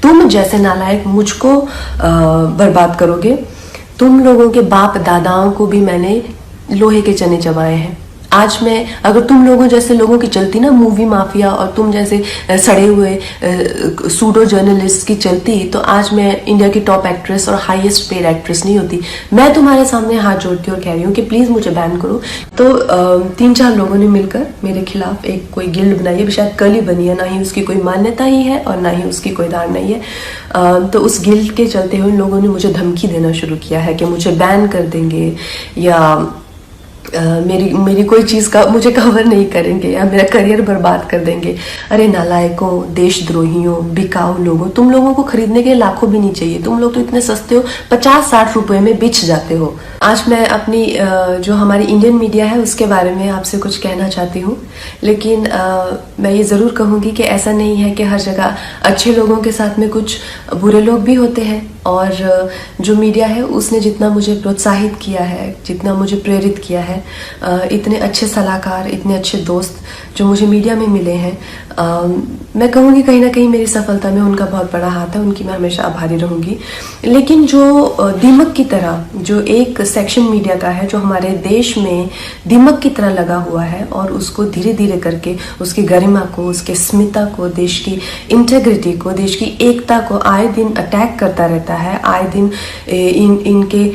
तुम जैसे नालायक मुझको बर्बाद करोगे। तुम लोगों के बाप दादाओं को भी मैंने लोहे के चने चबाए हैं। आज मैं अगर तुम लोगों जैसे लोगों की चलती ना मूवी माफिया, और तुम जैसे सड़े हुए सूडो जर्नलिस्ट की चलती, तो आज मैं इंडिया की टॉप एक्ट्रेस और हाईएस्ट पेड एक्ट्रेस नहीं होती। मैं तुम्हारे सामने हाथ जोड़ती हूँ और कह रही हूँ कि प्लीज मुझे बैन करो। तो 3-4 लोगों ने मिलकर मेरे खिलाफ एक कोई गिल्ड बनाई है, शायद कल ही बनी है, ना ही उसकी कोई मान्यता ही है और ना ही उसकी कोई धारणा नहीं है। तो उस गिल्ड के चलते हुए लोगों ने मुझे धमकी देना शुरू किया है कि मुझे बैन कर देंगे, या मेरी कोई चीज़ का मुझे कवर नहीं करेंगे, या मेरा करियर बर्बाद कर देंगे। अरे नालायकों, देशद्रोहियों, बिकाऊ लोगों, तुम लोगों को खरीदने के लाखों भी नहीं चाहिए। तुम लोग तो इतने सस्ते हो, 50-60 रुपए में बिछ जाते हो। आज मैं अपनी जो हमारी इंडियन मीडिया है उसके बारे में आपसे कुछ कहना चाहती हूँ, लेकिन मैं ये ज़रूर कहूँगी कि ऐसा नहीं है कि हर जगह अच्छे लोगों के साथ में कुछ बुरे लोग भी होते हैं। और जो मीडिया है उसने जितना मुझे प्रोत्साहित किया है, जितना मुझे प्रेरित किया है, इतने अच्छे सलाहकार, इतने अच्छे दोस्त जो मुझे मीडिया में मिले हैं, मैं कहूँगी कहीं ना कहीं मेरी सफलता में उनका बहुत बड़ा हाथ है। उनकी मैं हमेशा आभारी रहूँगी। लेकिन जो दीमक की तरह जो एक सेक्शन मीडिया का है जो हमारे देश में दीमक की तरह लगा हुआ है, और उसको धीरे धीरे करके उसकी गरिमा को, उसके स्मिता को, देश की इंटेग्रिटी को, देश की एकता को आए दिन अटैक करता रहता है। आए दिन इनके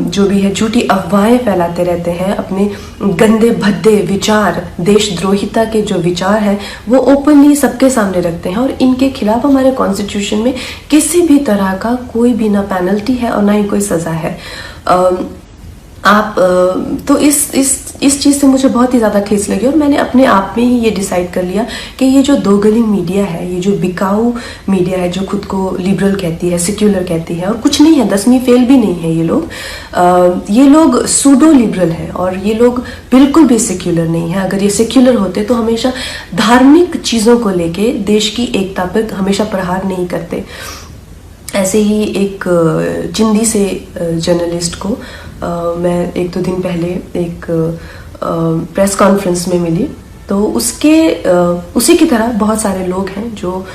जो भी है झूठी अफवाहें फैलाते रहते हैं। अपने गंदे भद्दे विचार, देशद्रोहिता के जो विचार हैं वो ओपनली सबके सामने रखते हैं, और इनके खिलाफ हमारे कॉन्स्टिट्यूशन में किसी भी तरह का कोई भी ना पेनल्टी है और ना ही कोई सजा है। आप तो इस चीज़ से मुझे बहुत ही ज़्यादा खींच लगी, और मैंने अपने आप में ही ये डिसाइड कर लिया कि ये जो दोगली मीडिया है, ये जो बिकाऊ मीडिया है, जो खुद को लिबरल कहती है, सेक्युलर कहती है, और कुछ नहीं है, 10वीं फेल भी नहीं है ये लोग सूडो लिबरल है, और ये लोग बिल्कुल भी सेक्युलर नहीं है। अगर ये सेक्युलर होते तो हमेशा धार्मिक चीज़ों को लेके देश की एकता पर हमेशा प्रहार नहीं करते। ऐसे ही एक चिंदी से जर्नलिस्ट को मैं 1-2 दिन पहले एक प्रेस कॉन्फ्रेंस में मिली, तो उसी की तरह बहुत सारे लोग हैं जो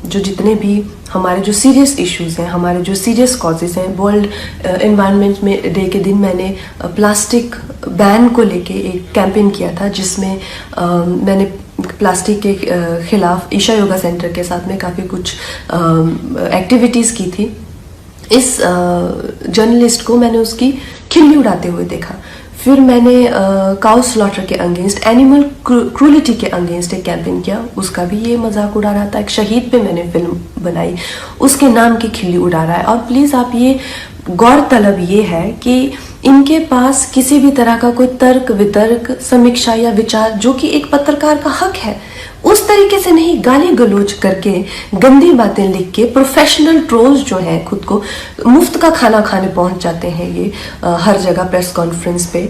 जितने भी हमारे जो सीरियस इश्यूज हैं, हमारे जो सीरियस कॉजेज हैं। वर्ल्ड एनवायरनमेंट में डे के दिन मैंने प्लास्टिक बैन को लेके एक कैंपेन किया था, जिसमें मैंने प्लास्टिक के खिलाफ ईशा योगा सेंटर के साथ में काफ़ी कुछ एक्टिविटीज़ की थी। इस जर्नलिस्ट को मैंने उसकी खिल्ली उड़ाते हुए देखा। फिर मैंने काउ स्लॉटर के अगेंस्ट, एनिमल क्रूलिटी के अगेंस्ट एक कैंपेन किया, उसका भी ये मजाक उड़ा रहा था। एक शहीद पे मैंने फिल्म बनाई, उसके नाम की खिल्ली उड़ा रहा है। और प्लीज़ आप ये गौरतलब ये है कि इनके पास किसी भी तरह का कोई तर्क वितर्क, समीक्षा या विचार, जो कि एक पत्रकार का हक है, उस तरीके से नहीं गाली गलौज करके, गंदी बातें लिख के, प्रोफेशनल ट्रोल्स जो हैं खुद को मुफ्त का खाना खाने पहुंच जाते हैं ये हर जगह प्रेस कॉन्फ्रेंस पे।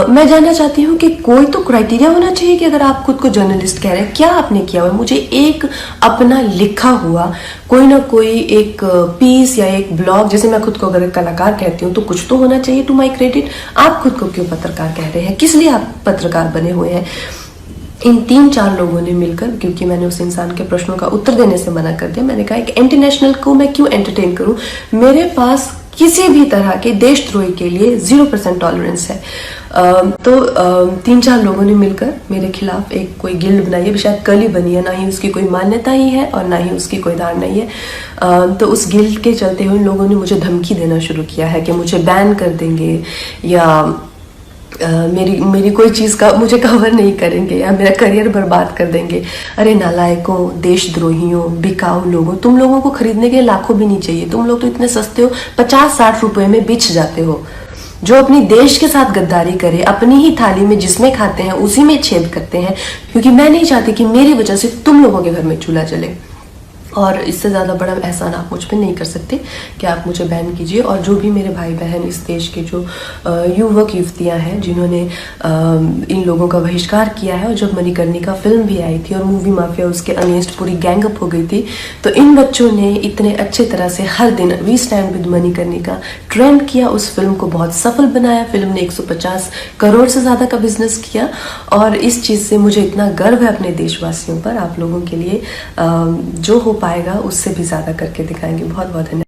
मैं जानना चाहती हूँ कि कोई तो क्राइटेरिया होना चाहिए कि अगर आप खुद को जर्नलिस्ट कह रहे हैं, क्या आपने किया हुआ? मुझे एक अपना लिखा हुआ कोई ना कोई एक पीस या एक ब्लॉग, जैसे मैं खुद को अगर कलाकार कहती हूँ तो कुछ तो होना चाहिए टू माई क्रेडिट। आप खुद को क्यों पत्रकार कह रहे हैं? किस लिए आप पत्रकार बने हुए हैं? इन 3-4 लोगों ने मिलकर, क्योंकि मैंने उस इंसान के प्रश्नों का उत्तर देने से मना कर दिया, मैंने कहा कि इंटरनेशनल को मैं क्यों एंटरटेन करूं, मेरे पास किसी भी तरह के देशद्रोही के लिए 0% टॉलरेंस है। तो 3-4 लोगों ने मिलकर मेरे खिलाफ एक कोई गिल्ड बनाई है, शायद कल ही बनी है, ना ही उसकी कोई मान्यता ही है और ना ही उसकी कोई धारणा ही है। तो उस गिल्ड के चलते हुए लोगों ने मुझे धमकी देना शुरू किया है कि मुझे बैन कर देंगे, या मेरी कोई चीज़ का मुझे कवर नहीं करेंगे, या मेरा करियर बर्बाद कर देंगे। अरे नालायकों, देशद्रोहियों, बिकाऊ लोगों, तुम लोगों को खरीदने के लाखों भी नहीं चाहिए। तुम लोग तो इतने सस्ते हो, 50-60 रुपए में बिछ जाते हो। जो अपनी देश के साथ गद्दारी करे, अपनी ही थाली में जिसमें खाते हैं उसी में छेद करते हैं, क्योंकि मैं नहीं चाहती कि मेरी वजह से तुम लोगों के घर में चूल्हा जले। और इससे ज़्यादा बड़ा एहसान आप मुझ पे नहीं कर सकते कि आप मुझे बैन कीजिए। और जो भी मेरे भाई बहन इस देश के जो युवक युवतियाँ हैं जिन्होंने इन लोगों का बहिष्कार किया है, और जब मणिकर्णिका फिल्म भी आई थी और मूवी माफिया उसके अगेंस्ट पूरी गैंग अप हो गई थी, तो इन बच्चों ने इतने अच्छे तरह से हर दिन we stand with Manikarnika trend किया, उस फिल्म को बहुत सफल बनाया। फिल्म ने 150 करोड़ से ज़्यादा का बिजनेस किया, और इस चीज़ से मुझे इतना गर्व है अपने देशवासियों पर, आप लोगों के लिए। जो हो पाएगा उससे भी ज्यादा करके दिखाएंगे। बहुत बहुत धन्यवाद।